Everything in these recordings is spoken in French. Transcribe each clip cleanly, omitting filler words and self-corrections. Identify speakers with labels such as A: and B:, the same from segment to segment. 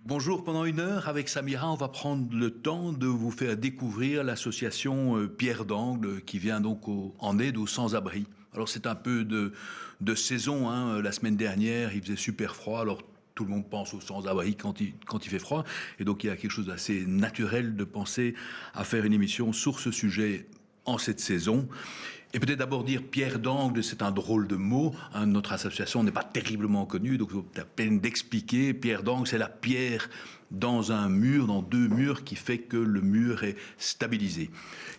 A: Bonjour, pendant 1 heure, avec Samira, on va prendre le temps de vous faire découvrir l'association Pierre d'Angle qui vient donc en aide aux sans-abri. Alors c'est un peu de saison, hein. La semaine dernière, il faisait super froid, alors tout le monde pense aux sans-abri quand il fait froid, et donc il y a quelque chose d'assez naturel de penser à faire une émission sur ce sujet en cette saison. Et peut-être d'abord dire Pierre d'Angle, c'est un drôle de mot. Hein, notre association n'est pas terriblement connue, donc il vaut la peine d'expliquer. Pierre d'Angle, c'est la pierre dans un mur, dans 2 murs, qui fait que le mur est stabilisé.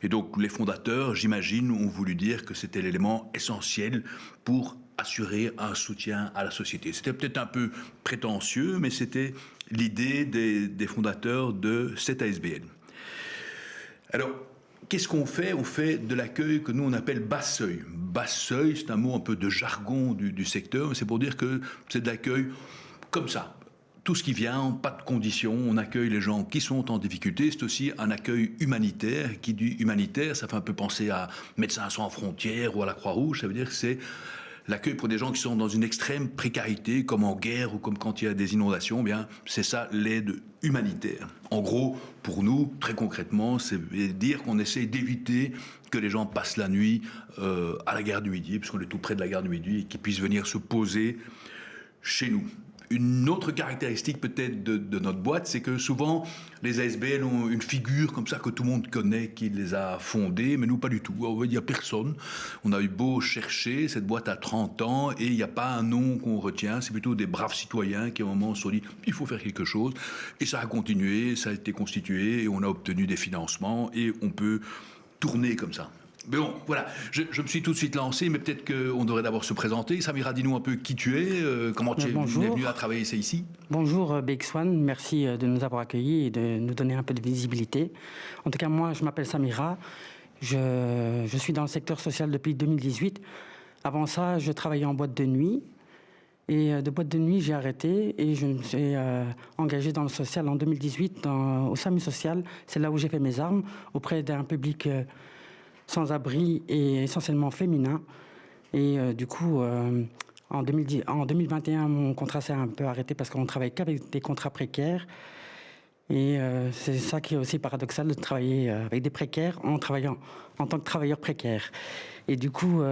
A: Et donc les fondateurs, j'imagine, ont voulu dire que c'était l'élément essentiel pour assurer un soutien à la société. C'était peut-être un peu prétentieux, mais c'était l'idée des fondateurs de cette ASBL. Alors, qu'est-ce qu'on fait? On fait de l'accueil que nous on appelle basse seuil. Basse seuil, c'est un mot un peu de jargon du secteur, mais c'est pour dire que c'est de l'accueil comme ça. Tout ce qui vient, pas de conditions, on accueille les gens qui sont en difficulté. C'est aussi un accueil humanitaire. Qui dit humanitaire, ça fait un peu penser à Médecins sans frontières ou à la Croix-Rouge. Ça veut dire que c'est l'accueil pour des gens qui sont dans une extrême précarité, comme en guerre ou comme quand il y a des inondations. Eh bien, c'est ça l'aide humanitaire. En gros, pour nous, très concrètement, c'est dire qu'on essaie d'éviter que les gens passent la nuit à la gare du Midi, puisqu'on est tout près de la gare du Midi, et qu'ils puissent venir se poser chez nous. Une autre caractéristique peut-être de notre boîte, c'est que souvent les ASBL ont une figure comme ça que tout le monde connaît, qui les a fondées, mais nous pas du tout. Il n'y a personne. On a eu beau chercher, cette boîte a 30 ans et il n'y a pas un nom qu'on retient, c'est plutôt des braves citoyens qui à un moment se sont dit il faut faire quelque chose, et ça a continué, ça a été constitué, et on a obtenu des financements, et on peut tourner comme ça. Mais bon, voilà, je me suis tout de suite lancé, mais peut-être qu'on devrait d'abord se présenter. Samira, dis-nous un peu qui tu es, comment tu es venu à travailler ici.
B: Bonjour BX1, merci de nous avoir accueillis et de nous donner un peu de visibilité. En tout cas, moi, je m'appelle Samira, je suis dans le secteur social depuis 2018. Avant ça, je travaillais en boîte de nuit. Et de boîte de nuit, j'ai arrêté et je me suis engagé dans le social en 2018, au SAMU social. C'est là où j'ai fait mes armes, auprès d'un public sans abri et essentiellement féminin. Et du coup, en 2021, mon contrat s'est un peu arrêté parce qu'on travaille qu'avec des contrats précaires. Et c'est ça qui est aussi paradoxal, de travailler avec des précaires en travaillant en tant que travailleur précaire. Et du coup,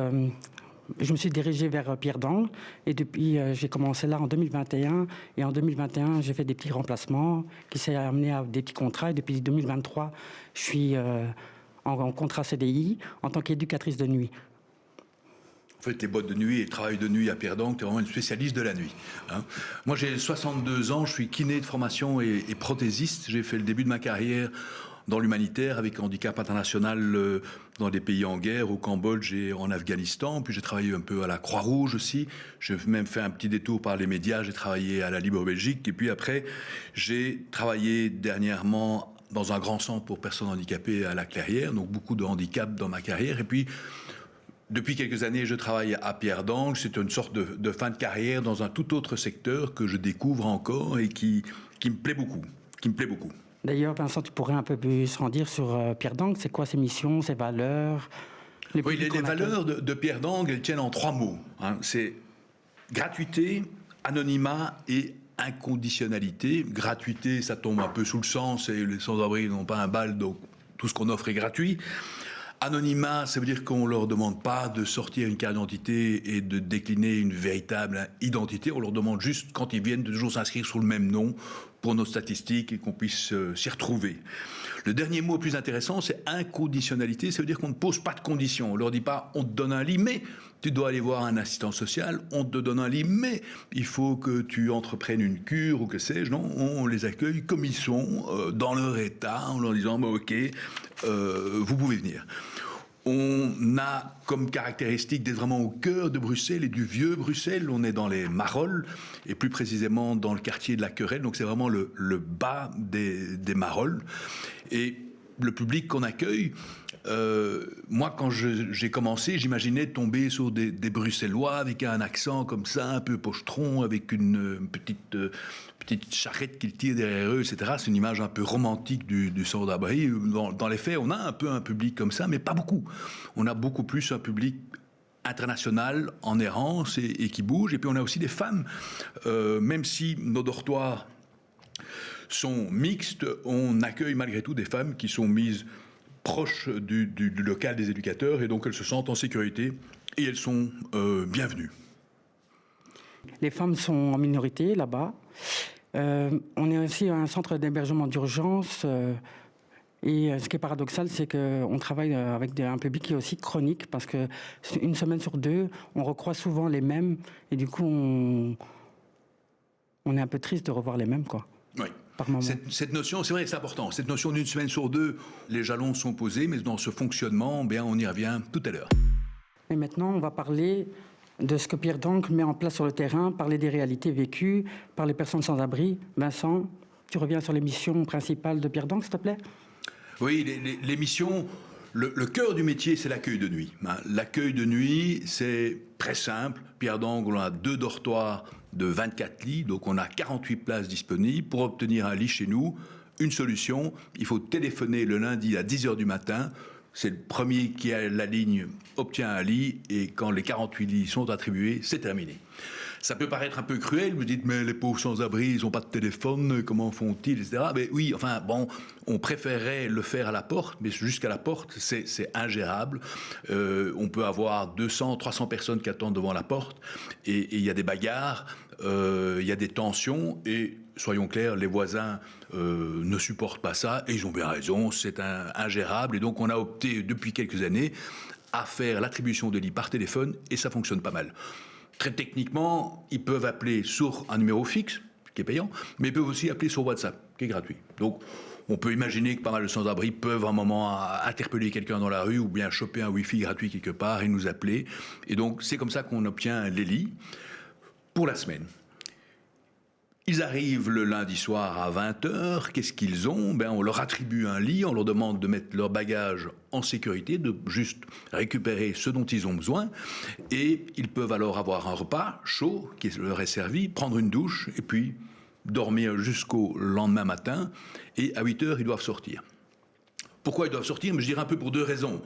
B: je me suis dirigé vers Pierre d'Angle. Et depuis, j'ai commencé là en 2021. Et en 2021, j'ai fait des petits remplacements qui s'est amené à des petits contrats. Et depuis 2023, je suis en contrat CDI en tant qu'éducatrice de nuit.
A: En fait, les boîtes de nuit et le travail de nuit à Pierre d'Angle, tu es vraiment une spécialiste de la nuit. Hein. Moi, j'ai 62 ans, je suis kiné de formation et prothésiste. J'ai fait le début de ma carrière dans l'humanitaire avec handicap international dans des pays en guerre, au Cambodge et en Afghanistan. Puis j'ai travaillé un peu à la Croix-Rouge aussi. J'ai même fait un petit détour par les médias. J'ai travaillé à la Libre Belgique. Et puis après, j'ai travaillé dernièrement dans un grand centre pour personnes handicapées à la Clairière. Donc beaucoup de handicap dans ma carrière. Et puis, depuis quelques années, je travaille à Pierre d'Angle. C'est une sorte de fin de carrière dans un tout autre secteur que je découvre encore et qui me plaît beaucoup.
B: D'ailleurs, Vincent, tu pourrais un peu plus en dire sur Pierre d'Angle. C'est quoi ses missions, ses valeurs?
A: Les valeurs de Pierre d'Angle, elles tiennent en 3 mots. Hein. C'est gratuité, anonymat et inconditionnalité. Gratuité, ça tombe un peu sous le sens, et les sans-abri n'ont pas un bal, donc tout ce qu'on offre est gratuit. Anonymat, ça veut dire qu'on leur demande pas de sortir une carte d'identité et de décliner une véritable identité. On leur demande juste, quand ils viennent, de toujours s'inscrire sur le même nom pour nos statistiques et qu'on puisse s'y retrouver. Le dernier mot plus intéressant, c'est inconditionnalité. Ça veut dire qu'on ne pose pas de conditions. On leur dit pas, on te donne un lit, mais tu dois aller voir un assistant social. On te donne un lit, mais il faut que tu entreprennes une cure ou que sais-je. Non, on les accueille comme ils sont, dans leur état, en leur disant, ok, vous pouvez venir. On a comme caractéristique d'être vraiment au cœur de Bruxelles et du vieux Bruxelles. On est dans les Marolles, et plus précisément dans le quartier de la Querelle. Donc c'est vraiment le bas des Marolles. Et le public qu'on accueille, moi quand j'ai commencé, j'imaginais tomber sur des Bruxellois avec un accent comme ça, un peu pochetron, avec une petite charrette qu'ils tirent derrière eux, etc. C'est une image un peu romantique du sans-abri. Dans les faits, on a un peu un public comme ça, mais pas beaucoup. On a beaucoup plus un public international, en errance et qui bouge. Et puis on a aussi des femmes, même si nos dortoirs sont mixtes. On accueille malgré tout des femmes qui sont mises proches du local des éducateurs et donc elles se sentent en sécurité et elles sont bienvenues.
B: Les femmes sont en minorité là-bas. On est aussi un centre d'hébergement d'urgence. Et ce qui est paradoxal, c'est qu'on travaille avec un public qui est aussi chronique, parce qu'une semaine sur deux, on recroise souvent les mêmes, et du coup, on est un peu triste de revoir les mêmes, quoi.
A: Oui.
B: Par moment.
A: Cette notion, c'est vrai que c'est important, cette notion d'une semaine sur deux, les jalons sont posés, mais dans ce fonctionnement, bien, on y revient tout à l'heure.
B: Et maintenant, on va parler de ce que Pierre d'Ancre met en place sur le terrain, parler des réalités vécues par les personnes sans abri. Vincent, tu reviens sur les missions principales de Pierre d'Ancre, s'il te plaît ?
A: Oui, les missions, le cœur du métier, c'est l'accueil de nuit. L'accueil de nuit, c'est très simple. Pierre d'Ancre, on a 2 dortoirs de 24 lits, donc on a 48 places disponibles. Pour obtenir un lit chez nous, une solution, il faut téléphoner le lundi à 10h du matin. C'est le premier qui a la ligne obtient un lit, et quand les 48 lits sont attribués, c'est terminé. Ça peut paraître un peu cruel, vous dites, mais les pauvres sans-abri, ils n'ont pas de téléphone, comment font-ils, etc. Mais oui, enfin, bon, on préférerait le faire à la porte, mais jusqu'à la porte, c'est ingérable. On peut avoir 200, 300 personnes qui attendent devant la porte, et il y a des bagarres, il y a des tensions, et soyons clairs, les voisins ne supportent pas ça, et ils ont bien raison, c'est ingérable, et donc on a opté depuis quelques années à faire l'attribution de lits par téléphone, et ça fonctionne pas mal. Très techniquement, ils peuvent appeler sur un numéro fixe, qui est payant, mais ils peuvent aussi appeler sur WhatsApp, qui est gratuit. Donc, on peut imaginer que pas mal de sans-abri peuvent à un moment interpeller quelqu'un dans la rue ou bien choper un Wi-Fi gratuit quelque part et nous appeler. Et donc, c'est comme ça qu'on obtient les lits pour la semaine. Ils arrivent le lundi soir à 20h. Qu'est-ce qu'ils ont ? Ben, on leur attribue un lit, on leur demande de mettre leur bagage en sécurité, de juste récupérer ce dont ils ont besoin. Et ils peuvent alors avoir un repas chaud qui leur est servi, prendre une douche et puis dormir jusqu'au lendemain matin. Et à 8h, ils doivent sortir. Pourquoi ils doivent sortir ? Mais je dirais un peu pour 2 raisons.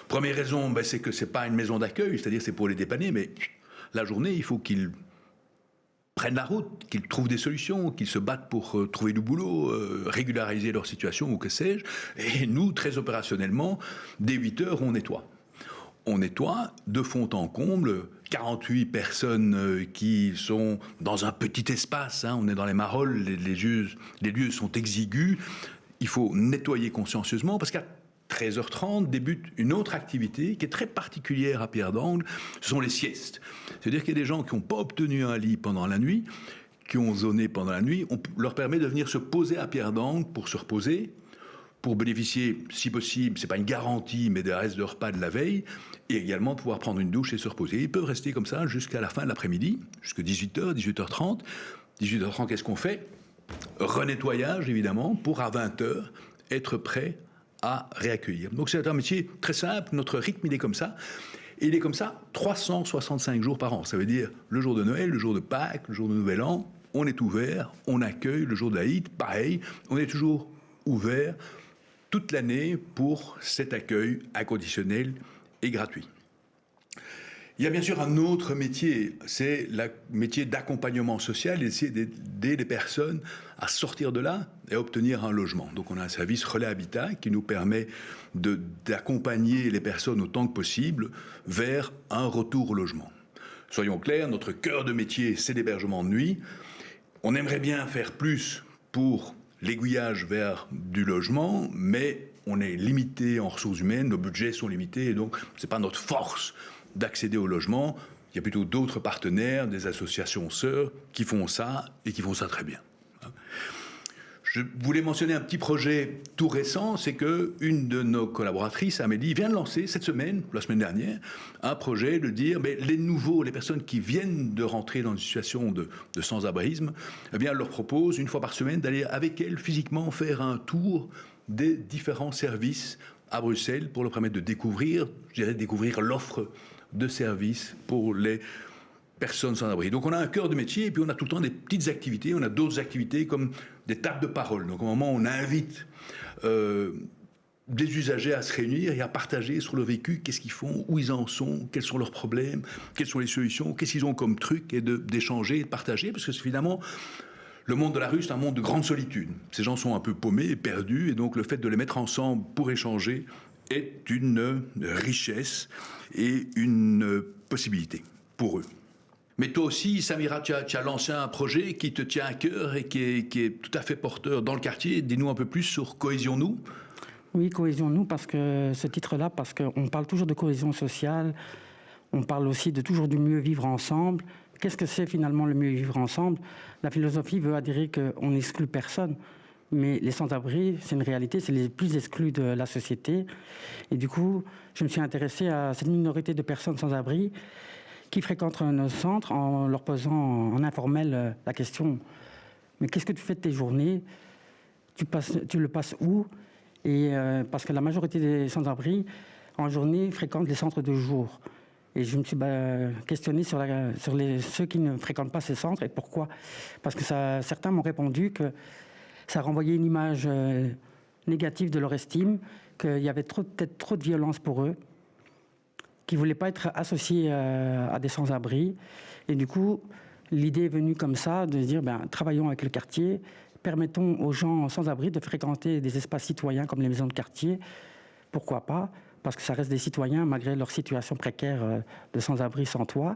A: Première raison, ben, c'est que ce n'est pas une maison d'accueil, c'est-à-dire c'est pour les dépanner, mais la journée, il faut qu'ils prennent la route, qu'ils trouvent des solutions, qu'ils se battent pour trouver du boulot, régulariser leur situation ou que sais-je. Et nous, très opérationnellement, dès 8h, on nettoie. On nettoie de fond en comble 48 personnes qui sont dans un petit espace. On est dans les Marolles, les lieux sont exigus. Il faut nettoyer consciencieusement parce qu'à 13h30 débute une autre activité qui est très particulière à Pierre d'Ancre, ce sont les siestes. C'est-à-dire qu'il y a des gens qui n'ont pas obtenu un lit pendant la nuit, qui ont zoné pendant la nuit, on leur permet de venir se poser à Pierre d'Ancre pour se reposer, pour bénéficier, si possible, c'est pas une garantie, mais des restes de repas de la veille, et également pouvoir prendre une douche et se reposer. Ils peuvent rester comme ça jusqu'à la fin de l'après-midi, jusqu'à 18h, 18h30. 18h30, qu'est-ce qu'on fait ? Renettoyage, évidemment, pour à 20h être prêt à réaccueillir. Donc c'est un métier très simple, notre rythme il est comme ça, et il est comme ça 365 jours par an. Ça veut dire le jour de Noël, le jour de Pâques, le jour de Nouvel An, on est ouvert, on accueille. Le jour de l'Aïd, pareil, on est toujours ouvert toute l'année pour cet accueil inconditionnel et gratuit. Il y a bien sûr un autre métier, c'est le métier d'accompagnement social, et essayer d'aider les personnes à sortir de là et à obtenir un logement. Donc on a un service Relais Habitat qui nous permet d'accompagner les personnes autant que possible vers un retour au logement. Soyons clairs, notre cœur de métier, c'est l'hébergement de nuit. On aimerait bien faire plus pour l'aiguillage vers du logement, mais on est limité en ressources humaines, nos budgets sont limités, et donc ce n'est pas notre force d'accéder au logement. Il y a plutôt d'autres partenaires, des associations sœurs, qui font ça, et qui font ça très bien. Je voulais mentionner un petit projet tout récent, c'est qu'une de nos collaboratrices, Amélie, vient de lancer cette semaine, la semaine dernière, un projet de dire, mais les nouveaux, les personnes qui viennent de rentrer dans une situation de sans-abrisme, eh bien, elle leur propose, une fois par semaine, d'aller avec elle physiquement faire un tour des différents services à Bruxelles pour leur permettre de découvrir, je dirais, découvrir l'offre de services pour les personnes sans abri. Donc on a un cœur de métier et puis on a tout le temps des petites activités, on a d'autres activités comme des tables de parole. Donc au moment où on invite des usagers à se réunir et à partager sur leur vécu, qu'est-ce qu'ils font, où ils en sont, quels sont leurs problèmes, quelles sont les solutions, qu'est-ce qu'ils ont comme truc, et d'échanger et de partager, parce que finalement Le monde de la rue, c'est un monde de grande solitude. Ces gens sont un peu paumés, perdus, et donc le fait de les mettre ensemble pour échanger est une richesse et une possibilité pour eux. Mais toi aussi, Samira, tu as lancé un projet qui te tient à cœur et qui est tout à fait porteur dans le quartier. Dis-nous un peu plus sur Cohésion Nous.
B: Oui, Cohésion Nous, parce que ce titre-là, parce qu'on parle toujours de cohésion sociale, on parle aussi de toujours du mieux vivre ensemble. Qu'est-ce que c'est finalement le mieux vivre ensemble? La philosophie veut adhérer qu'on n'exclut personne, mais les sans-abri, c'est une réalité, c'est les plus exclus de la société. Et du coup, je me suis intéressé à cette minorité de personnes sans-abri qui fréquentent nos centres en leur posant en informel la question « Mais qu'est-ce que tu fais de tes journées? Tu le passes où ?» Et parce que la majorité des sans-abri, en journée, fréquentent les centres de jour. Et je me suis questionné sur ceux qui ne fréquentent pas ces centres. Et pourquoi? Parce que certains m'ont répondu que ça renvoyait une image négative de leur estime, qu'il y avait peut-être trop de violence pour eux, qu'ils ne voulaient pas être associés à des sans-abri. Et du coup, l'idée est venue comme ça, de se dire, travaillons avec le quartier, permettons aux gens sans-abri de fréquenter des espaces citoyens comme les maisons de quartier. Pourquoi pas? Parce que ça reste des citoyens malgré leur situation précaire de sans-abri, sans toit.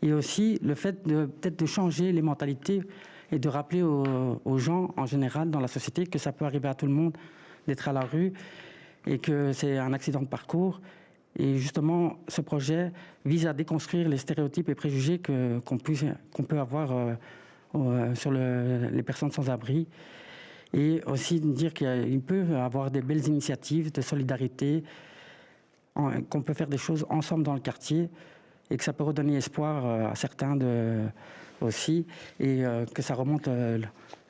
B: Et aussi le fait peut-être de changer les mentalités et de rappeler aux gens en général dans la société que ça peut arriver à tout le monde d'être à la rue et que c'est un accident de parcours. Et justement, ce projet vise à déconstruire les stéréotypes et préjugés qu'on peut avoir sur les personnes sans-abri. Et aussi dire qu'il peut y avoir des belles initiatives de solidarité, qu'on peut faire des choses ensemble dans le quartier et que ça peut redonner espoir à certains aussi et que ça remonte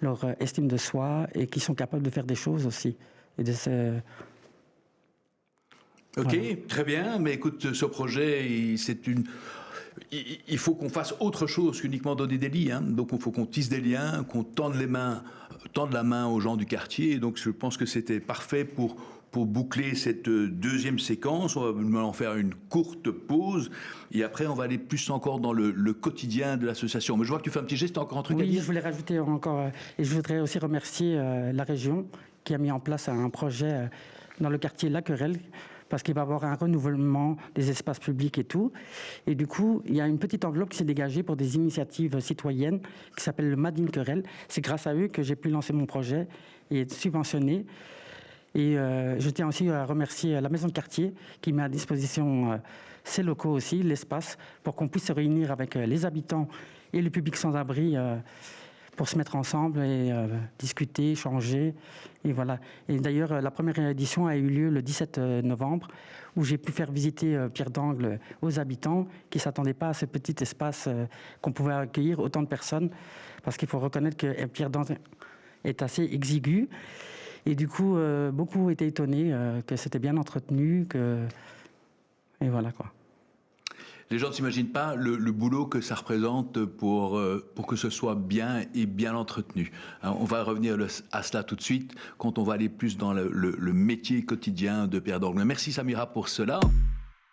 B: leur estime de soi et qu'ils sont capables de faire des choses aussi. Et
A: Ok,
B: voilà.
A: très bien. Mais écoute, ce projet, il faut qu'on fasse autre chose qu'uniquement donner des lits. Hein. Donc il faut qu'on tisse des liens, qu'on tende la main aux gens du quartier. Et donc je pense que c'était parfait pour boucler cette deuxième séquence. On va en faire une courte pause. Et après, on va aller plus encore dans le quotidien de l'association. Mais je vois que tu fais un petit geste, encore un truc à dire?
B: Oui, je voulais rajouter encore, et je voudrais aussi remercier la région qui a mis en place un projet dans le quartier La Querelle, parce qu'il va y avoir un renouvellement des espaces publics et tout. Et du coup, il y a une petite enveloppe qui s'est dégagée pour des initiatives citoyennes qui s'appelle le Made in Querelle. C'est grâce à eux que j'ai pu lancer mon projet et être subventionné. Et je tiens aussi à remercier la maison de quartier qui met à disposition ses locaux aussi, l'espace, pour qu'on puisse se réunir avec les habitants et le public sans-abri pour se mettre ensemble et discuter, échanger. Et voilà. Et d'ailleurs, la première édition a eu lieu le 17 novembre, où j'ai pu faire visiter Pierre d'Angle aux habitants qui ne s'attendaient pas à ce petit espace qu'on pouvait accueillir autant de personnes, parce qu'il faut reconnaître que Pierre d'Angle est assez exigu. Et du coup, beaucoup étaient étonnés que c'était bien entretenu, et voilà quoi.
A: Les gens ne s'imaginent pas le boulot que ça représente pour que ce soit bien et bien entretenu. Alors, on va revenir à cela tout de suite quand on va aller plus dans le métier quotidien de Pierre d'Angle. Merci Samira pour cela.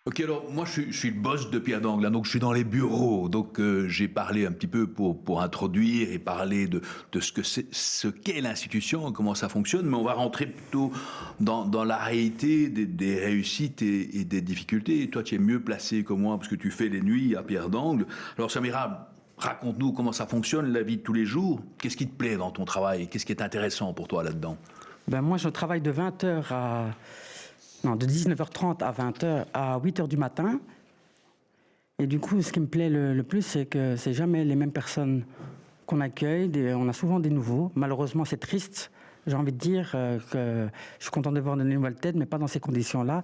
A: Ok, alors moi je suis le boss de Pierre d'Angle, donc je suis dans les bureaux, donc j'ai parlé un petit peu pour introduire et parler de ce qu'est l'institution, comment ça fonctionne, mais on va rentrer plutôt dans la réalité des réussites et des difficultés. Et toi tu es mieux placé que moi parce que tu fais les nuits à Pierre d'Angle. Alors Samira, raconte-nous comment ça fonctionne la vie de tous les jours. Qu'est-ce qui te plaît dans ton travail? Qu'est-ce qui est intéressant pour toi là-dedans?
B: Moi je travaille de 20h de 19h30 à 20h à 8h du matin. Et du coup, ce qui me plaît le plus, c'est que c'est jamais les mêmes personnes qu'on accueille. On a souvent des nouveaux. Malheureusement, c'est triste. J'ai envie de dire que je suis content de voir de nouvelles têtes, mais pas dans ces conditions-là.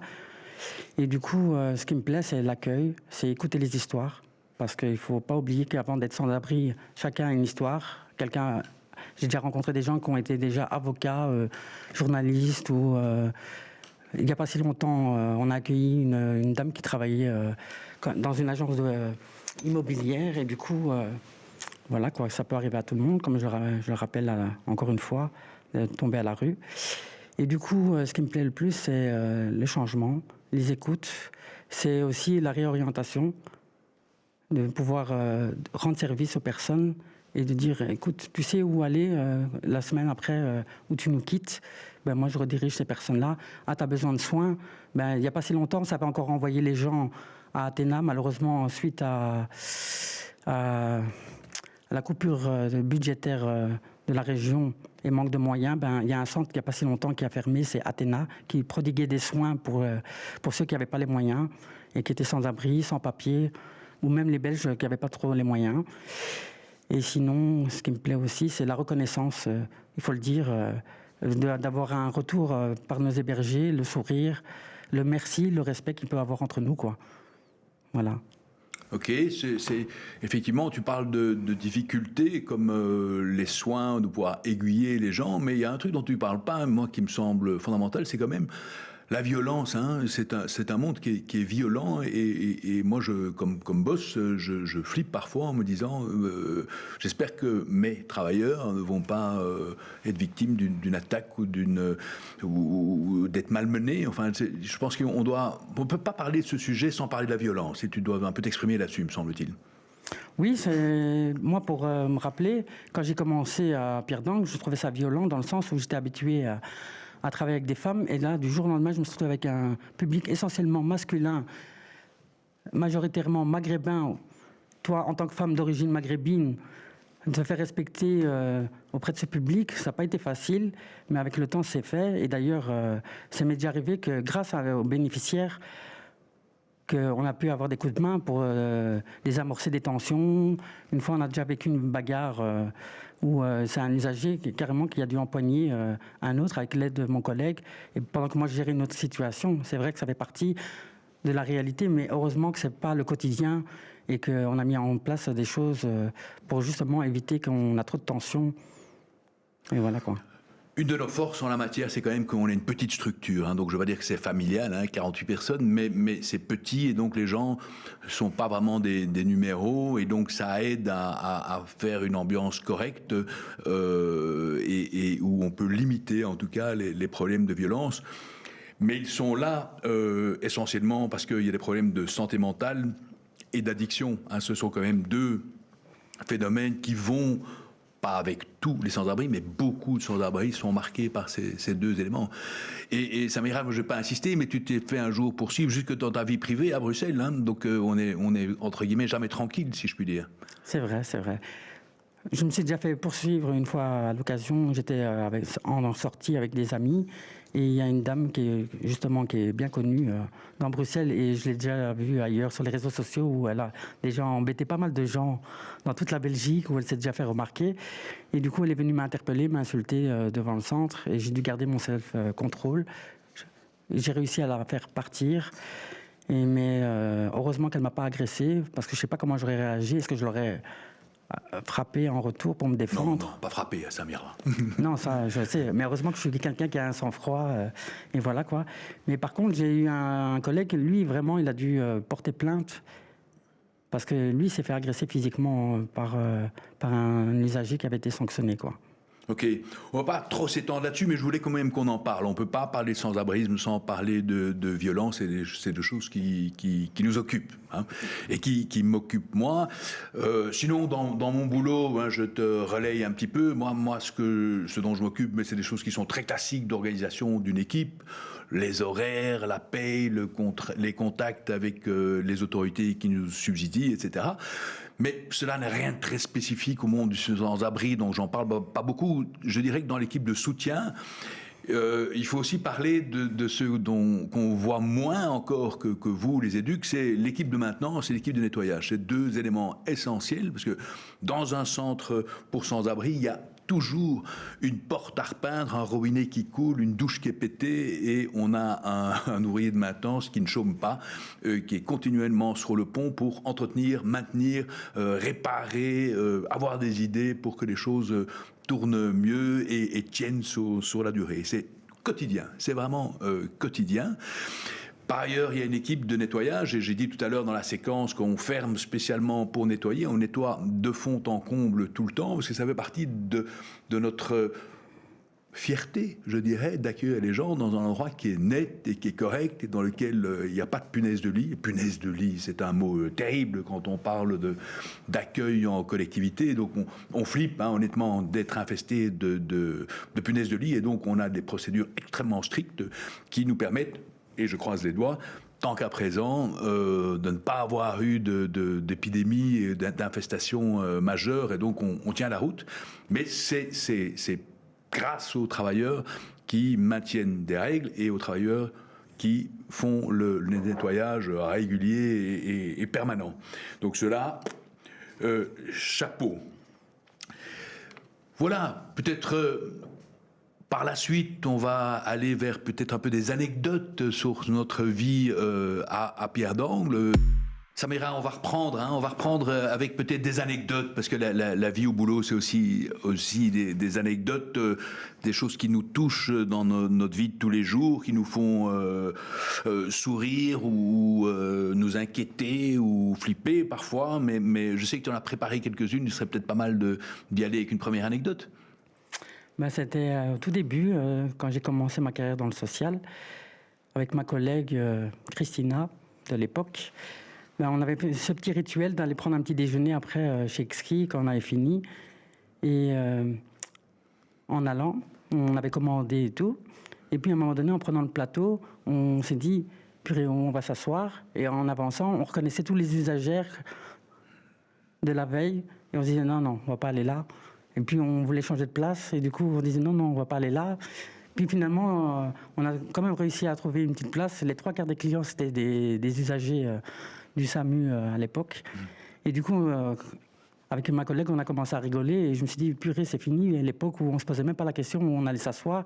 B: Et du coup, ce qui me plaît, c'est l'accueil, c'est écouter les histoires. Parce qu'il ne faut pas oublier qu'avant d'être sans-abri, chacun a une histoire. J'ai déjà rencontré des gens qui ont été déjà avocats, journalistes ou... il n'y a pas si longtemps, on a accueilli une dame qui travaillait dans une agence immobilière et du coup, voilà quoi, ça peut arriver à tout le monde, comme je le rappelle encore une fois, de tomber à la rue. Et du coup, ce qui me plaît le plus, c'est le changement, les écoutes, c'est aussi la réorientation, de pouvoir rendre service aux personnes et de dire, écoute, tu sais où aller la semaine après où tu nous quittes, ben moi je redirige ces personnes-là. Ah, tu as besoin de soins, ben, il n'y a pas si longtemps, ça va encore envoyer les gens à Athéna, malheureusement, suite à la coupure budgétaire de la région et manque de moyens, ben, il y a un centre qui n'y a pas si longtemps qui a fermé, c'est Athéna, qui prodiguait des soins pour ceux qui n'avaient pas les moyens et qui étaient sans abri, sans papier, ou même les Belges qui n'avaient pas trop les moyens. Et sinon, ce qui me plaît aussi, c'est la reconnaissance, il faut le dire, d'avoir un retour par nos hébergés, le sourire, le merci, le respect qu'il peut avoir entre nous, quoi. Voilà.
A: Ok, effectivement, tu parles de difficultés comme les soins, de pouvoir aiguiller les gens, mais il y a un truc dont tu ne parles pas, moi, qui me semble fondamental, c'est quand même la violence. Hein. C'est un monde qui est violent et moi, comme boss, je flippe parfois en me disant j'espère que mes travailleurs ne vont pas être victimes d'une attaque ou d'être malmenés. Enfin, je pense qu'on ne peut pas parler de ce sujet sans parler de la violence. Et tu dois un peu t'exprimer là-dessus, me semble-t-il.
B: Oui, moi, pour me rappeler, quand j'ai commencé à Pierre d'Angle, je trouvais ça violent dans le sens où j'étais habitué à travailler avec des femmes. Et là, du jour au lendemain, je me suis retrouvé avec un public essentiellement masculin, majoritairement maghrébin. Toi, en tant que femme d'origine maghrébine, de se faire respecter auprès de ce public, ça n'a pas été facile, mais avec le temps, c'est fait. Et d'ailleurs, ça m'est déjà arrivé que grâce aux bénéficiaires, qu'on a pu avoir des coups de main pour désamorcer des tensions. Une fois, on a déjà vécu une bagarre où c'est un usager qui a dû empoigner un autre avec l'aide de mon collègue. Et pendant que moi, je gérais une autre situation, c'est vrai que ça fait partie de la réalité, mais heureusement que ce n'est pas le quotidien et qu'on a mis en place des choses pour justement éviter qu'on a trop de tensions. Et voilà quoi.
A: Une de nos forces en la matière, c'est quand même qu'on a une petite structure. Hein, donc je ne vais pas dire que c'est familial, 48 personnes, mais c'est petit et donc les gens ne sont pas vraiment des numéros et donc ça aide à faire une ambiance correcte et où on peut limiter en tout cas les problèmes de violence. Mais ils sont là essentiellement parce qu'il y a des problèmes de santé mentale et d'addiction. Hein, ce sont quand même deux phénomènes qui vont pas avec tous les sans-abri, mais beaucoup de sans-abri sont marqués par ces deux éléments. Et Samira, je ne vais pas insister, mais tu t'es fait un jour poursuivre jusque dans ta vie privée à Bruxelles. Hein, donc on est entre guillemets jamais tranquille, si je puis dire.
B: C'est vrai, c'est vrai. Je me suis déjà fait poursuivre une fois à l'occasion. J'étais en sortie avec des amis. Et il y a une dame qui est bien connue dans Bruxelles et je l'ai déjà vue ailleurs sur les réseaux sociaux où elle a déjà embêté pas mal de gens dans toute la Belgique, où elle s'est déjà fait remarquer. Et du coup, elle est venue m'interpeller, m'insulter devant le centre et j'ai dû garder mon self-control. J'ai réussi à la faire partir. Mais heureusement qu'elle ne m'a pas agressé parce que je ne sais pas comment j'aurais réagi. Est-ce que je l'aurais frappé en retour pour me défendre?
A: Non, pas frappé, Samira.
B: Non, ça, je sais. Mais heureusement que je suis quelqu'un qui a un sang-froid. Et voilà, quoi. Mais par contre, j'ai eu un collègue, lui, vraiment, il a dû porter plainte. Parce que lui, il s'est fait agresser physiquement par un usager qui avait été sanctionné, quoi.
A: Ok, on ne va pas trop s'étendre là-dessus, mais je voulais quand même qu'on en parle. On ne peut pas parler de sans-abrisme sans parler de violence, et c'est des choses qui nous occupent, hein, et qui m'occupent moi. Sinon, dans mon boulot, hein, je te relaye un petit peu. Moi ce dont je m'occupe, mais c'est des choses qui sont très classiques d'organisation d'une équipe. Les horaires, la paye, les contacts avec les autorités qui nous subsidient, etc. Mais cela n'est rien de très spécifique au monde du sans-abri, donc j'en parle pas beaucoup. Je dirais que dans l'équipe de soutien, il faut aussi parler de ceux qu'on voit moins encore que vous, les éducs, c'est l'équipe de maintenance et l'équipe de nettoyage. C'est deux éléments essentiels, parce que dans un centre pour sans-abri, il y a toujours une porte à repeindre, un robinet qui coule, une douche qui est pétée, et on a un ouvrier de maintenance qui ne chôme pas, qui est continuellement sur le pont pour entretenir, maintenir, réparer, avoir des idées pour que les choses tournent mieux et tiennent sur la durée. C'est quotidien, c'est vraiment quotidien. Par ailleurs, il y a une équipe de nettoyage, et j'ai dit tout à l'heure dans la séquence qu'on ferme spécialement pour nettoyer. On nettoie de fond en comble tout le temps, parce que ça fait partie de notre fierté, je dirais, d'accueillir les gens dans un endroit qui est net et qui est correct et dans lequel il n'y a pas de punaise de lit. Punaise de lit, c'est un mot terrible quand on parle d'accueil en collectivité. Donc on flippe, honnêtement, d'être infesté de punaises de lit. Et donc on a des procédures extrêmement strictes qui nous permettent, et je croise les doigts, tant qu'à présent, de ne pas avoir eu d'épidémie et d'infestation majeure. Et donc on tient la route. Mais c'est grâce aux travailleurs qui maintiennent des règles et aux travailleurs qui font le nettoyage régulier et permanent. Donc cela, chapeau. Voilà, peut-être par la suite, on va aller vers peut-être un peu des anecdotes sur notre vie à Pierre d'Angle. Samira, on va reprendre avec peut-être des anecdotes, parce que la vie au boulot, c'est aussi des anecdotes, des choses qui nous touchent dans notre vie de tous les jours, qui nous font sourire ou nous inquiéter ou flipper parfois, mais je sais que tu en as préparé quelques-unes, il serait peut-être pas mal d'y aller avec une première anecdote.
B: C'était au tout début, quand j'ai commencé ma carrière dans le social, avec ma collègue Christina de l'époque. On avait ce petit rituel d'aller prendre un petit déjeuner après chez Exki quand on avait fini. Et en allant, on avait commandé et tout. Et puis à un moment donné, en prenant le plateau, on s'est dit, purée, on va s'asseoir. Et en avançant, on reconnaissait tous les usagères de la veille. Et on se disait, non, on ne va pas aller là. Et puis on voulait changer de place. Et du coup, on disait, non, on ne va pas aller là. Puis finalement, on a quand même réussi à trouver une petite place. Les 3/4 des clients, c'était des usagers du SAMU à l'époque. Et du coup, avec ma collègue, on a commencé à rigoler. Et je me suis dit, purée, c'est fini. L'époque où on ne se posait même pas la question où on allait s'asseoir,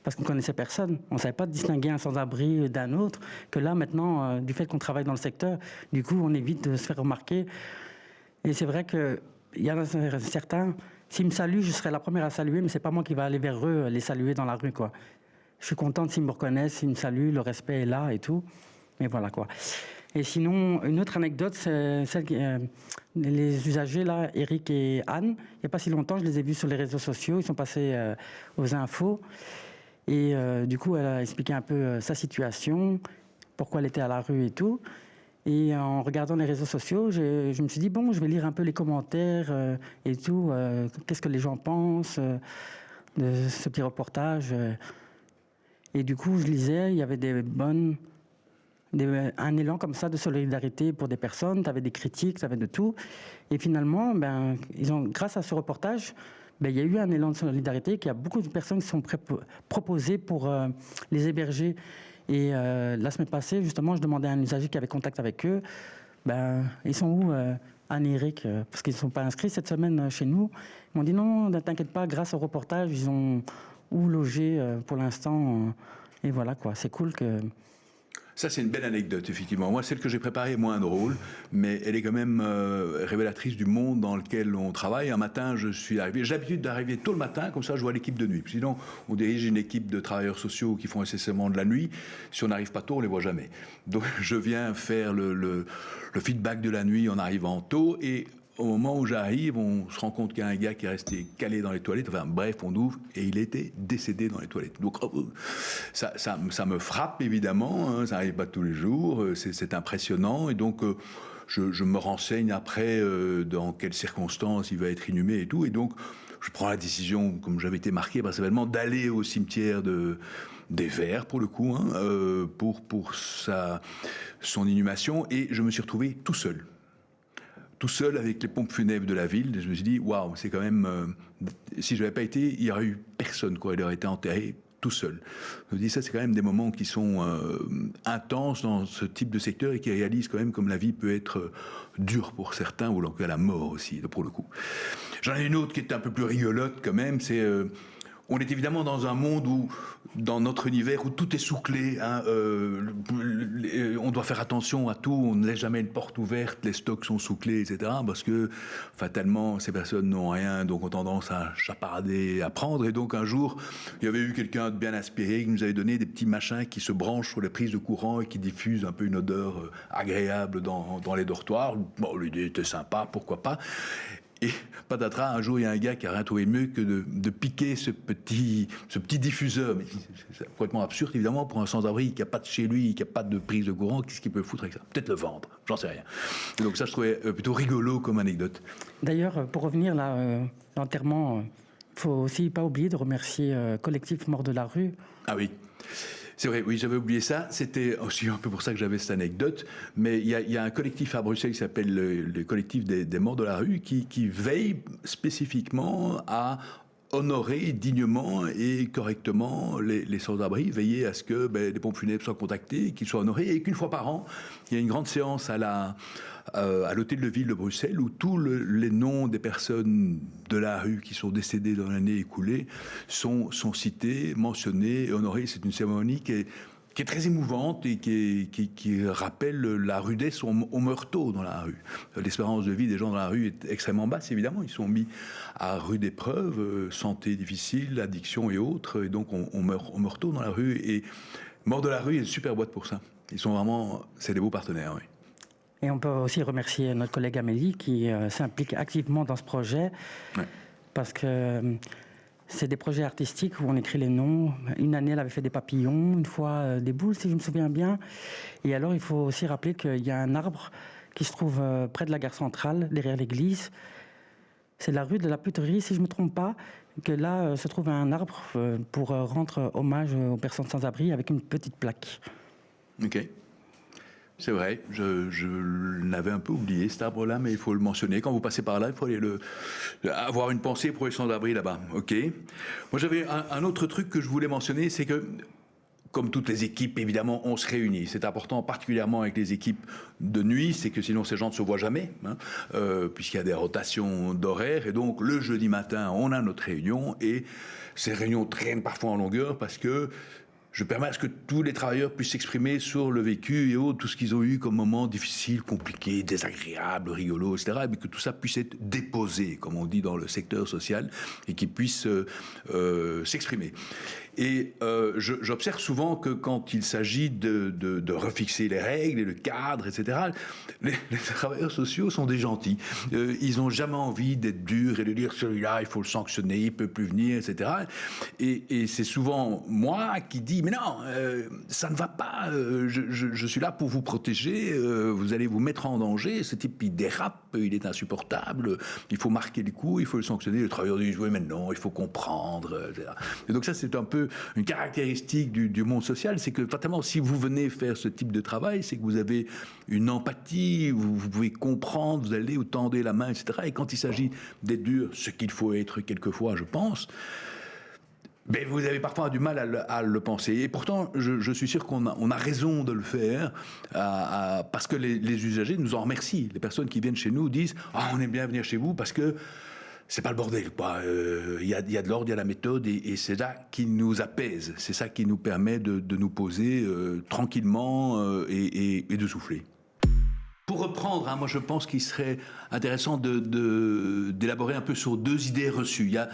B: parce qu'on ne connaissait personne. On ne savait pas distinguer un sans-abri d'un autre. Que là, maintenant, du fait qu'on travaille dans le secteur, du coup, on évite de se faire remarquer. Et c'est vrai qu'il y en a certains... S'ils me saluent, je serai la première à saluer, mais c'est pas moi qui va aller vers eux, les saluer dans la rue, quoi. Je suis contente s'ils me reconnaissent, s'ils me saluent, le respect est là et tout. Mais voilà, quoi. Et sinon, une autre anecdote, c'est celle les usagers, là, Eric et Anne, il n'y a pas si longtemps, je les ai vus sur les réseaux sociaux, ils sont passés aux infos. Et du coup, elle a expliqué un peu sa situation, pourquoi elle était à la rue et tout. Et en regardant les réseaux sociaux, je me suis dit, bon, je vais lire un peu les commentaires et tout. Qu'est-ce que les gens pensent de ce petit reportage. Et du coup, je lisais, il y avait un élan comme ça de solidarité pour des personnes. Tu avais des critiques, tu avais de tout. Et finalement, grâce à ce reportage, il y a eu un élan de solidarité, qu'il y a beaucoup de personnes qui sont proposées pour les héberger. Et la semaine passée, justement, je demandais à un usager qui avait contact avec eux, ils sont où, Anne et Eric, parce qu'ils ne sont pas inscrits cette semaine chez nous. Ils m'ont dit non, ne t'inquiète pas, grâce au reportage, ils ont où loger pour l'instant. Et voilà, quoi, c'est cool que...
A: Ça, c'est une belle anecdote, effectivement. Moi, celle que j'ai préparée est moins drôle, mais elle est quand même révélatrice du monde dans lequel on travaille. Un matin, je suis arrivé. J'ai l'habitude d'arriver tôt le matin, comme ça, je vois l'équipe de nuit. Sinon, on dirige une équipe de travailleurs sociaux qui font nécessairement de la nuit. Si on n'arrive pas tôt, on les voit jamais. Donc, je viens faire le feedback de la nuit en arrivant tôt. Et au moment où j'arrive, on se rend compte qu'il y a un gars qui est resté calé dans les toilettes. Enfin, bref, on ouvre et il était décédé dans les toilettes. Donc, ça me frappe, évidemment. Hein, ça n'arrive pas tous les jours. C'est impressionnant. Et donc, je me renseigne après dans quelles circonstances il va être inhumé et tout. Et donc, je prends la décision, comme j'avais été marqué personnellement, d'aller au cimetière des Verts, pour le coup, pour son inhumation. Et je me suis retrouvé tout seul avec les pompes funèbres de la ville. Je me suis dit, waouh, c'est quand même... si je n'avais pas été, il n'y aurait eu personne, quoi. Il aurait été enterré tout seul. Je me dis, ça, c'est quand même des moments qui sont intenses dans ce type de secteur et qui réalisent quand même comme la vie peut être dure pour certains, ou en cas la mort aussi, pour le coup. J'en ai une autre qui est un peu plus rigolote quand même, c'est... on est évidemment dans un monde où, dans notre univers, où tout est sous-clé. On doit faire attention à tout, on ne laisse jamais une porte ouverte, les stocks sont sous-clés, etc. Parce que, fatalement, ces personnes n'ont rien, donc ont tendance à chaparder, à prendre. Et donc, un jour, il y avait eu quelqu'un de bien inspiré qui nous avait donné des petits machins qui se branchent sur les prises de courant et qui diffusent un peu une odeur agréable dans les dortoirs. Bon, l'idée était sympa, pourquoi pas. Et patatras, un jour, il y a un gars qui a rien trouvé de mieux que de piquer ce petit diffuseur. Mais c'est complètement absurde, évidemment, pour un sans-abri qui n'a pas de chez lui, qui n'a pas de prise de courant. Qu'est-ce qu'il peut foutre avec ça? Peut-être le vendre, j'en sais rien. Et donc ça, je trouvais plutôt rigolo comme anecdote.
B: D'ailleurs, pour revenir là, l'enterrement, il ne faut aussi pas oublier de remercier Collectif Mort de la Rue.
A: Ah oui. C'est vrai, oui, j'avais oublié ça. C'était aussi un peu pour ça que j'avais cette anecdote. Mais il y a un collectif à Bruxelles qui s'appelle le collectif des morts de la rue qui veille spécifiquement à honorer dignement et correctement les sans-abri, veiller à ce que les pompes funèbres soient contactées, qu'ils soient honorés, et qu'une fois par an, il y a une grande séance à l'hôtel de ville de Bruxelles où tous les noms des personnes de la rue qui sont décédées dans l'année écoulée sont cités, mentionnés et honorés. C'est une cérémonie qui est très émouvante et qui rappelle la rudesse au meurtre dans la rue. L'espérance de vie des gens dans la rue est extrêmement basse, évidemment. Ils sont mis à rude épreuve, santé difficile, addiction et autres. Et donc, on meurt tôt dans la rue. Et Mort de la rue est une super boîte pour ça. Ils sont vraiment... C'est des beaux partenaires, oui.
B: Et on peut aussi remercier notre collègue Amélie qui s'implique activement dans ce projet. Ouais. Parce que... c'est des projets artistiques où on écrit les noms. Une année, elle avait fait des papillons, une fois des boules, si je me souviens bien. Et alors, il faut aussi rappeler qu'il y a un arbre qui se trouve près de la gare centrale, derrière l'église. C'est la rue de la Puterie, si je ne me trompe pas, que là se trouve un arbre pour rendre hommage aux personnes sans-abri avec une petite plaque.
A: Ok. C'est vrai, je l'avais un peu oublié, cet arbre-là, mais il faut le mentionner. Quand vous passez par là, il faut aller avoir une pensée pour les sans-abri là-bas. Ok. Moi, j'avais un autre truc que je voulais mentionner, c'est que, comme toutes les équipes, évidemment, on se réunit. C'est important, particulièrement avec les équipes de nuit, c'est que sinon ces gens ne se voient jamais, puisqu'il y a des rotations d'horaires. Et donc, le jeudi matin, on a notre réunion, et ces réunions traînent parfois en longueur parce que je permets à ce que tous les travailleurs puissent s'exprimer sur le vécu et autres, tout ce qu'ils ont eu comme moments difficiles, compliqués, désagréables, rigolos, etc. Et que tout ça puisse être déposé, comme on dit dans le secteur social, et qu'ils puissent s'exprimer. Et j'observe souvent que quand il s'agit de refixer les règles et le cadre, etc., les travailleurs sociaux sont des gentils. Ils n'ont jamais envie d'être durs et de dire celui-là, il faut le sanctionner, il ne peut plus venir, etc. Et c'est souvent moi qui dis mais non, ça ne va pas, je suis là pour vous protéger, vous allez vous mettre en danger, ce type il dérape, il est insupportable, il faut marquer le coup, il faut le sanctionner. Le travailleur dit oui mais non, il faut comprendre, etc. Et donc ça c'est un peu une caractéristique du monde social, c'est que fatalement si vous venez faire ce type de travail, c'est que vous avez une empathie, vous pouvez comprendre, vous allez vous tendez la main, etc. Et quand il s'agit d'être dur, ce qu'il faut être quelquefois, je pense, mais vous avez parfois du mal à le penser. Et pourtant, je suis sûr qu'on a raison de le faire, parce que les usagers nous en remercient. Les personnes qui viennent chez nous disent « Ah, on aime bien venir chez vous parce que c'est pas le bordel, quoi. Il y a de l'ordre, il y a la méthode, et c'est là qui nous apaise. C'est ça qui nous permet de nous poser tranquillement et de souffler. » Pour reprendre, moi je pense qu'il serait intéressant d'élaborer un peu sur deux idées reçues. Il y a,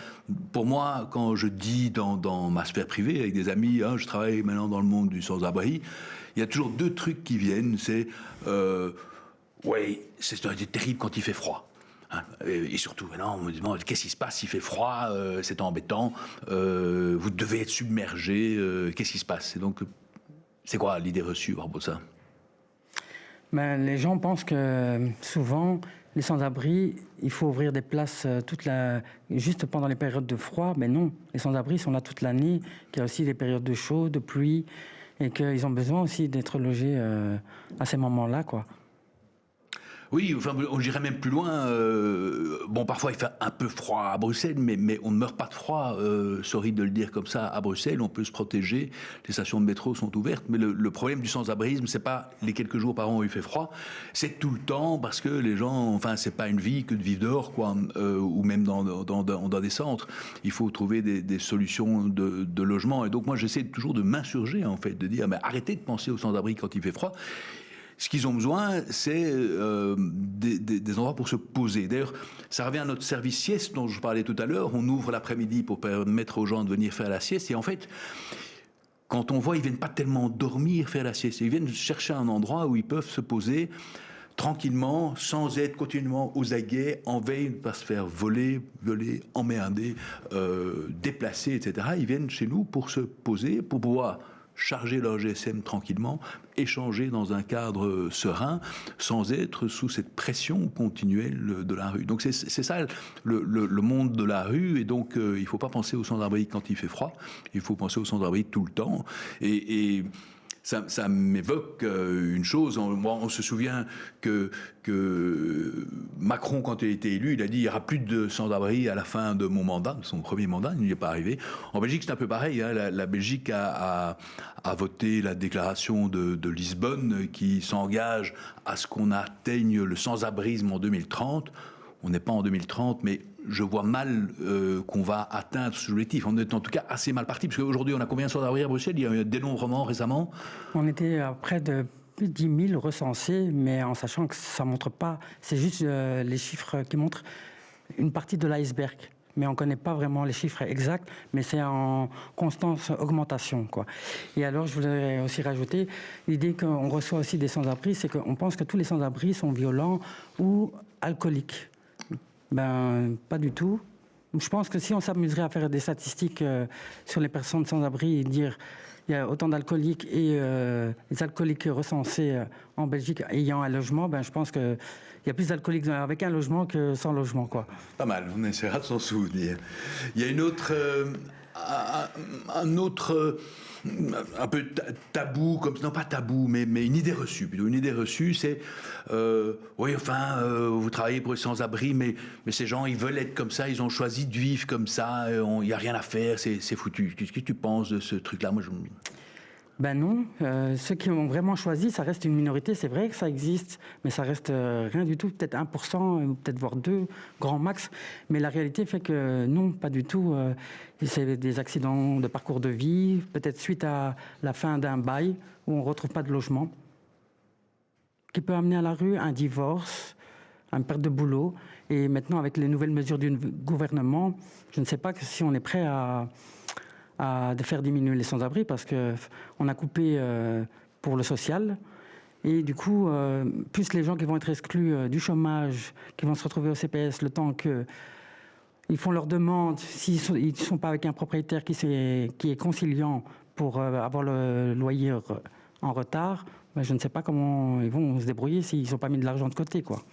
A: pour moi, quand je dis dans ma sphère privée, avec des amis, je travaille maintenant dans le monde du sans-abri, il y a toujours deux trucs qui viennent. C'est, oui, c'est terrible quand il fait froid. Et surtout, maintenant, on me demande qu'est-ce qui se passe s'il fait froid, c'est embêtant, vous devez être submergé, qu'est-ce qui se passe? Et donc, c'est quoi l'idée reçue à propos de ça?
B: Les gens pensent que souvent, les sans-abri, il faut ouvrir des places juste pendant les périodes de froid. Mais non, les sans-abri sont là toute l'année, qu'il y a aussi des périodes de chaud, de pluie, et qu'ils ont besoin aussi d'être logés à ces moments-là, quoi.
A: Oui, enfin, on irait même plus loin. Bon, parfois il fait un peu froid à Bruxelles, mais on ne meurt pas de froid. Sorry de le dire comme ça, à Bruxelles, on peut se protéger. Les stations de métro sont ouvertes, mais le problème du sans-abrisme, c'est pas les quelques jours par an où il fait froid, c'est tout le temps, parce que les gens, enfin, c'est pas une vie que de vivre dehors, quoi, ou même dans des centres. Il faut trouver des solutions de logement. Et donc moi, j'essaie toujours de m'insurger, en fait, de dire, mais arrêtez de penser aux sans-abri quand il fait froid. Ce qu'ils ont besoin, c'est des endroits pour se poser. D'ailleurs, ça revient à notre service sieste dont je parlais tout à l'heure. On ouvre l'après-midi pour permettre aux gens de venir faire la sieste. Et en fait, quand on voit, ils ne viennent pas tellement dormir, faire la sieste. Ils viennent chercher un endroit où ils peuvent se poser tranquillement, sans être continuellement aux aguets, en veille, ne pas se faire voler, violer, emmerder, déplacer, etc. Ils viennent chez nous pour se poser, pour pouvoir charger leur GSM tranquillement, échanger dans un cadre serein, sans être sous cette pression continuelle de la rue. Donc c'est ça le monde de la rue, et donc il ne faut pas penser au sans-abri quand il fait froid, il faut penser au sans-abri tout le temps. Et ça m'évoque une chose. Moi, on se souvient que Macron, quand il a été élu, il a dit il n'y aura plus de sans-abri à la fin de mon mandat, de son premier mandat. Il n'y est pas arrivé. En Belgique, c'est un peu pareil. Hein. La Belgique a voté la déclaration de Lisbonne qui s'engage à ce qu'on atteigne le sans-abrisme en 2030. On n'est pas en 2030, mais je vois mal qu'on va atteindre ce objectif. On est en tout cas assez mal parti, parce qu'aujourd'hui, on a combien de sans-abri à Bruxelles? Il y a eu un dénombrement récemment.
B: On était à près de plus de 10 000 recensés, mais en sachant que ça ne montre pas, c'est juste les chiffres qui montrent une partie de l'iceberg. Mais on ne connaît pas vraiment les chiffres exacts, mais c'est en constante augmentation, quoi. Et alors, je voudrais aussi rajouter l'idée qu'on reçoit aussi des sans-abri, c'est qu'on pense que tous les sans-abri sont violents ou alcooliques. Ben, pas du tout. Je pense que si on s'amuserait à faire des statistiques sur les personnes sans-abri et dire il y a autant d'alcooliques et les alcooliques recensés en Belgique ayant un logement, ben, je pense qu'il y a plus d'alcooliques avec un logement que sans logement, quoi.
A: Pas mal, on essaiera de s'en souvenir. Il y a une autre, un autre, un peu tabou, comme non pas tabou, mais une idée reçue. Plutôt une idée reçue, c'est oui, enfin, vous travaillez pour les sans-abri, mais ces gens, ils veulent être comme ça, ils ont choisi de vivre comme ça, il n'y a rien à faire, c'est foutu. Qu'est-ce que tu penses de ce truc-là? Moi,
B: Ben non, ceux qui ont vraiment choisi, ça reste une minorité, c'est vrai que ça existe, mais ça reste rien du tout, peut-être 1%, peut-être voire 2, grand max. Mais la réalité fait que non, pas du tout. C'est des accidents de parcours de vie, peut-être suite à la fin d'un bail où on ne retrouve pas de logement, qui peut amener à la rue un divorce, une perte de boulot. Et maintenant, avec les nouvelles mesures du gouvernement, je ne sais pas si on est prêt de faire diminuer les sans-abri, parce qu'on a coupé pour le social. Et du coup, plus les gens qui vont être exclus du chômage, qui vont se retrouver au CPS le temps qu'ils font leur demande, s'ils ne sont pas avec un propriétaire qui est conciliant pour avoir le loyer en retard, ben je ne sais pas comment ils vont se débrouiller s'ils n'ont pas mis de l'argent de côté, quoi.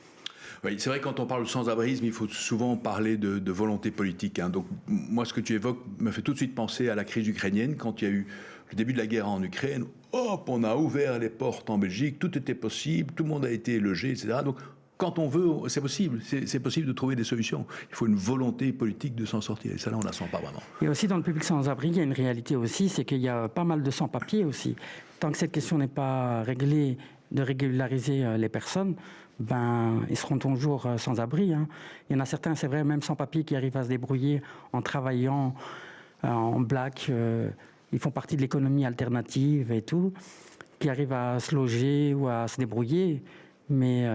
A: Oui, c'est vrai que quand on parle de sans-abrisme, il faut souvent parler de volonté politique. Hein. Donc, moi, ce que tu évoques me fait tout de suite penser à la crise ukrainienne, quand il y a eu le début de la guerre en Ukraine. Hop, on a ouvert les portes en Belgique, tout était possible, tout le monde a été logé, etc. Donc, quand on veut, c'est possible. C'est possible de trouver des solutions. Il faut une volonté politique de s'en sortir. Et ça, là, on ne la sent pas vraiment.
B: Et aussi, dans le public sans-abri, il y a une réalité aussi, c'est qu'il y a pas mal de sans-papiers aussi. Tant que cette question n'est pas réglée, de régulariser les personnes, ben, ils seront toujours sans abri. Hein. Il y en a certains, c'est vrai, même sans papier, qui arrivent à se débrouiller en travaillant en black. Ils font partie de l'économie alternative et tout, qui arrivent à se loger ou à se débrouiller. Mais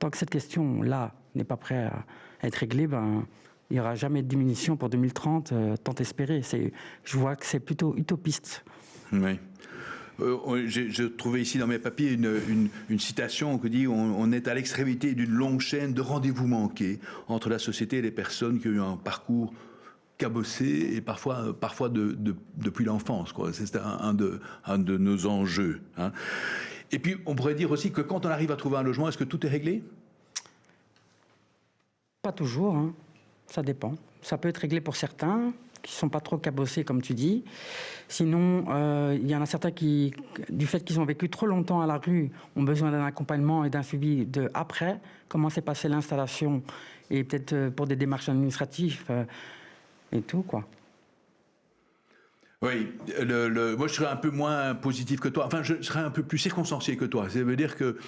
B: tant que cette question-là n'est pas prête à être réglée, ben, il n'y aura jamais de diminution pour 2030, tant espéré. Je vois que c'est plutôt utopiste.
A: Oui. J'ai trouvé ici dans mes papiers une citation qui dit on est à l'extrémité d'une longue chaîne de rendez-vous manqués entre la société et les personnes qui ont eu un parcours cabossé et parfois depuis l'enfance, quoi. C'est un de nos enjeux. Hein. Et puis on pourrait dire aussi que quand on arrive à trouver un logement, est-ce que tout est réglé?
B: Pas toujours, hein. Ça dépend. Ça peut être réglé pour certains qui ne sont pas trop cabossés, comme tu dis. Sinon, il y en a certains qui, du fait qu'ils ont vécu trop longtemps à la rue, ont besoin d'un accompagnement et d'un suivi de après, comment s'est passée l'installation, et peut-être pour des démarches administratives et tout, quoi.
A: Oui, moi je serais un peu moins positif que toi, enfin je serais un peu plus circonstancié que toi. Ça veut dire que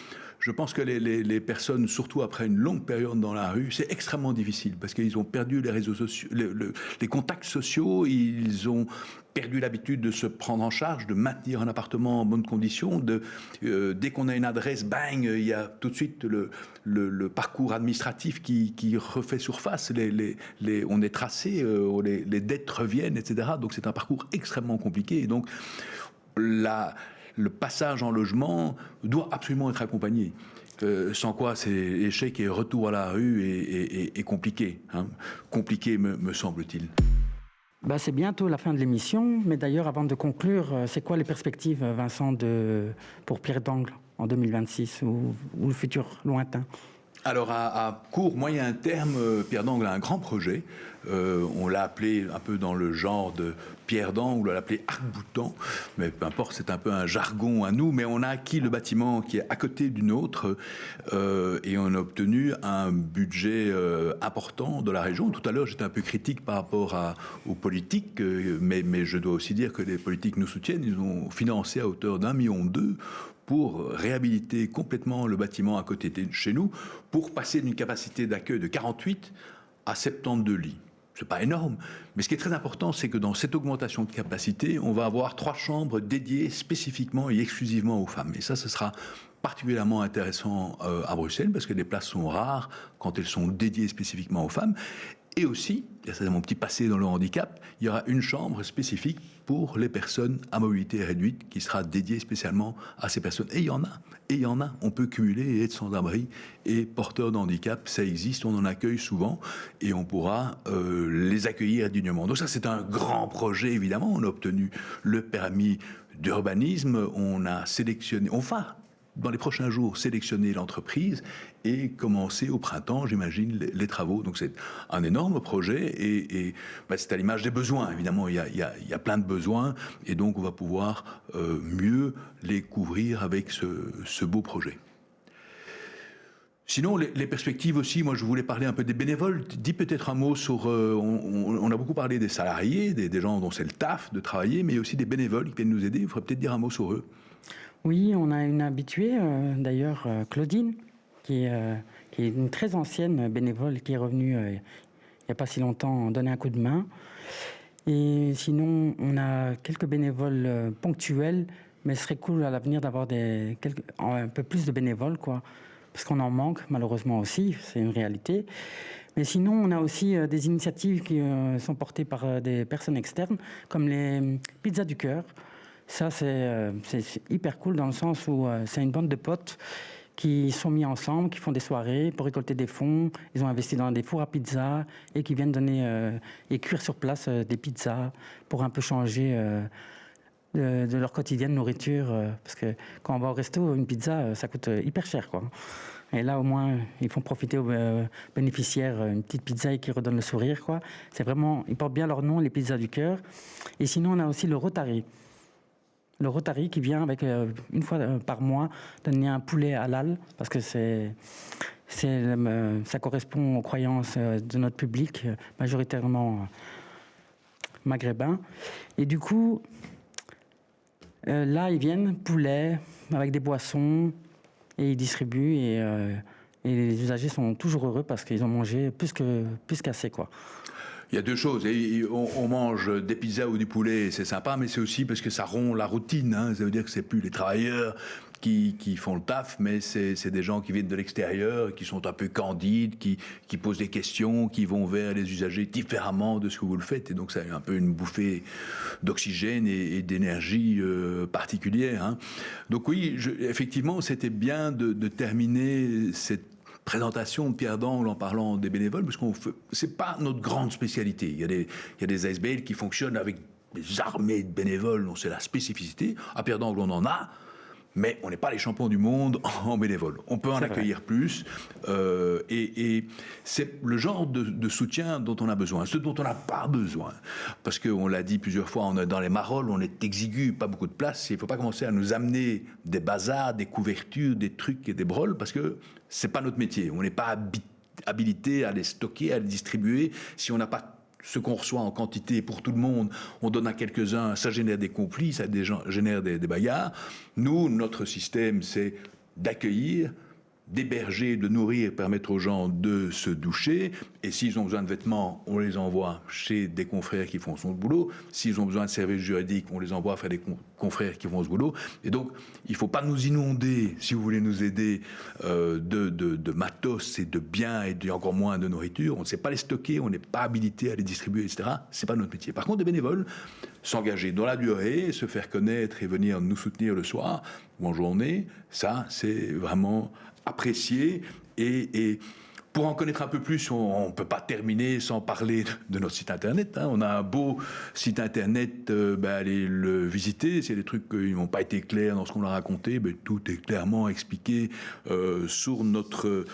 A: je pense que les personnes, surtout après une longue période dans la rue, c'est extrêmement difficile parce qu'ils ont perdu les réseaux sociaux, les contacts sociaux, ils ont perdu l'habitude de se prendre en charge, de maintenir un appartement en bonnes conditions. Dès qu'on a une adresse, bang, il y a tout de suite le parcours administratif qui refait surface. On est tracé, les dettes reviennent, etc. Donc c'est un parcours extrêmement compliqué. Et donc le passage en logement doit absolument être accompagné. Sans quoi c'est échec et retour à la rue est compliqué. Hein. Compliqué, me semble-t-il.
B: C'est bientôt la fin de l'émission, mais d'ailleurs, avant de conclure, c'est quoi les perspectives, Vincent, pour Pierre d'Angle en 2026 ou le futur lointain?
A: Alors, à court, moyen terme, Pierre d'Angle a un grand projet. On l'a appelé un peu dans le genre de Pierre d'Angle, on l'a appelé arc-boutant, mais peu importe, c'est un peu un jargon à nous. Mais on a acquis le bâtiment qui est à côté d'une autre et on a obtenu un budget important de la région. Tout à l'heure, j'étais un peu critique par rapport aux politiques, mais je dois aussi dire que les politiques nous soutiennent. Ils ont financé à hauteur d'1,2 million pour réhabiliter complètement le bâtiment à côté de chez nous, pour passer d'une capacité d'accueil de 48 à 72 lits. C'est pas énorme, mais ce qui est très important, c'est que dans cette augmentation de capacité, on va avoir 3 chambres dédiées spécifiquement et exclusivement aux femmes. Et ça, ce sera particulièrement intéressant à Bruxelles, parce que les places sont rares quand elles sont dédiées spécifiquement aux femmes. Et aussi, et ça c'est mon petit passé dans le handicap, il y aura une chambre spécifique pour les personnes à mobilité réduite qui sera dédiée spécialement à ces personnes. Et il y en a. On peut cumuler et être sans-abri et porteur de handicap, ça existe, on en accueille souvent et on pourra les accueillir dignement. Donc ça c'est un grand projet évidemment. On a obtenu le permis d'urbanisme, on a sélectionné, dans les prochains jours, sélectionner l'entreprise et commencer au printemps, j'imagine, les travaux. Donc c'est un énorme projet et c'est à l'image des besoins. Évidemment, il y a plein de besoins et donc on va pouvoir mieux les couvrir avec ce beau projet. Sinon, les perspectives aussi, moi je voulais parler un peu des bénévoles. Dis peut-être un mot sur... on a beaucoup parlé des salariés, des gens dont c'est le taf de travailler, mais aussi des bénévoles qui viennent nous aider. Il faudrait peut-être dire un mot sur eux.
B: Oui, on a une habituée, d'ailleurs, Claudine, qui est une très ancienne bénévole, qui est revenue il n'y a pas si longtemps donner un coup de main. Et sinon, on a quelques bénévoles ponctuels, mais ce serait cool à l'avenir d'avoir un peu plus de bénévoles, quoi, parce qu'on en manque malheureusement aussi, c'est une réalité. Mais sinon, on a aussi des initiatives qui sont portées par des personnes externes, comme les Pizzas du Cœur. Ça, c'est hyper cool dans le sens où c'est une bande de potes qui sont mis ensemble, qui font des soirées pour récolter des fonds. Ils ont investi dans des fours à pizza et qui viennent donner et cuire sur place des pizzas pour un peu changer de leur quotidienne nourriture. Parce que quand on va au resto, une pizza, ça coûte hyper cher, quoi. Et là, au moins, ils font profiter aux bénéficiaires une petite pizza et qui redonne le sourire, quoi. C'est vraiment, ils portent bien leur nom, les Pizzas du Cœur. Et sinon, on a aussi le Rotary. Le Rotary qui vient avec une fois par mois donner un poulet halal parce que ça correspond aux croyances de notre public, majoritairement maghrébin. Et du coup, là, ils viennent, poulet, avec des boissons, et ils distribuent. Et les usagers sont toujours heureux parce qu'ils ont mangé plus qu'assez, quoi.
A: Il y a deux choses. On mange des pizzas ou du poulet, c'est sympa, mais c'est aussi parce que ça rompt la routine. Hein. Ça veut dire que c'est plus les travailleurs qui font le taf, mais c'est des gens qui viennent de l'extérieur, qui sont un peu candides, qui posent des questions, qui vont vers les usagers différemment de ce que vous le faites. Et donc, c'est un peu une bouffée d'oxygène et d'énergie particulière. Hein. Donc oui, effectivement, c'était bien de terminer cette présentation de Pierre d'Angle en parlant des bénévoles, parce c'est pas notre grande spécialité. Il y a des ASBL qui fonctionnent avec des armées de bénévoles, dont c'est la spécificité. À Pierre d'Angle, on en a, mais on n'est pas les champions du monde en bénévoles. On peut en accueillir plus, et c'est le genre de soutien dont on a besoin, ce dont on n'a pas besoin, parce qu'on l'a dit plusieurs fois, dans les Marolles, on est exigu, pas beaucoup de place. Il ne faut pas commencer à nous amener des bazars, des couvertures, des trucs et des broles, parce que c'est pas notre métier. On n'est pas habilité à les stocker, à les distribuer. Si on n'a pas ce qu'on reçoit en quantité pour tout le monde, on donne à quelques-uns, ça génère des conflits, ça génère des bagarres. Nous, notre système, c'est d'accueillir, d'héberger, de nourrir, permettre aux gens de se doucher. Et s'ils ont besoin de vêtements, on les envoie chez des confrères qui font son boulot. S'ils ont besoin de services juridiques, on les envoie faire des confrères qui font ce boulot. Et donc, il ne faut pas nous inonder, si vous voulez nous aider, de matos et de biens et encore moins de nourriture. On ne sait pas les stocker, on n'est pas habilité à les distribuer, etc. Ce n'est pas notre métier. Par contre, des bénévoles, s'engager dans la durée, se faire connaître et venir nous soutenir le soir ou en journée, ça, c'est vraiment apprécié et pour en connaître un peu plus, on ne peut pas terminer sans parler de notre site internet. On a un beau site internet, allez le visiter. C'est des trucs qui n'ont pas été clairs dans ce qu'on a raconté. Tout est clairement expliqué sur notre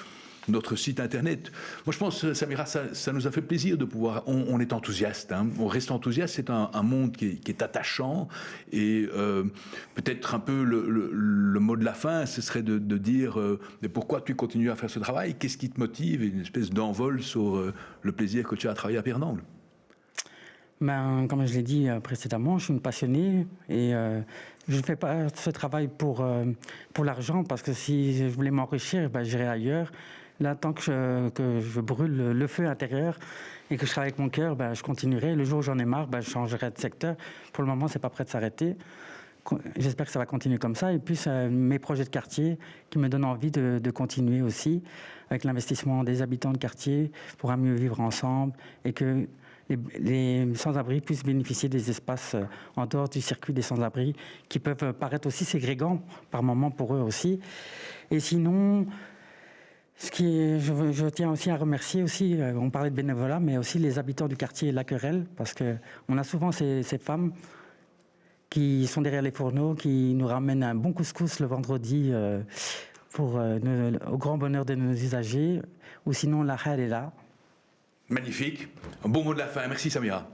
A: site internet. Moi, je pense, Samira, ça nous a fait plaisir de pouvoir... On est enthousiaste, on reste enthousiaste. C'est un monde qui est attachant. Et peut-être un peu le mot de la fin, ce serait de dire mais pourquoi tu continues à faire ce travail? Qu'est-ce qui te motive? Et une espèce d'envol sur le plaisir que tu as à travailler à Pierre d'Angle.
B: Comme je l'ai dit précédemment, je suis une passionnée et je ne fais pas ce travail pour l'argent, parce que si je voulais m'enrichir, j'irais ailleurs. Là, tant que je brûle le feu intérieur et que je travaille avec mon cœur, je continuerai. Le jour où j'en ai marre, je changerai de secteur. Pour le moment, c'est pas prêt de s'arrêter. J'espère que ça va continuer comme ça. Et puis, mes projets de quartier qui me donnent envie de continuer aussi, avec l'investissement des habitants de quartier pour un mieux vivre ensemble et que les sans-abri puissent bénéficier des espaces en dehors du circuit des sans-abri qui peuvent paraître aussi ségrégants par moments pour eux aussi. Et sinon... Je tiens aussi à remercier aussi, on parlait de bénévolat, mais aussi les habitants du quartier La Querelle, parce qu'on a souvent ces femmes qui sont derrière les fourneaux, qui nous ramènent un bon couscous le vendredi au grand bonheur de nos usagers, ou sinon la halle est là.
A: Magnifique. Un bon mot de la fin. Merci Samira.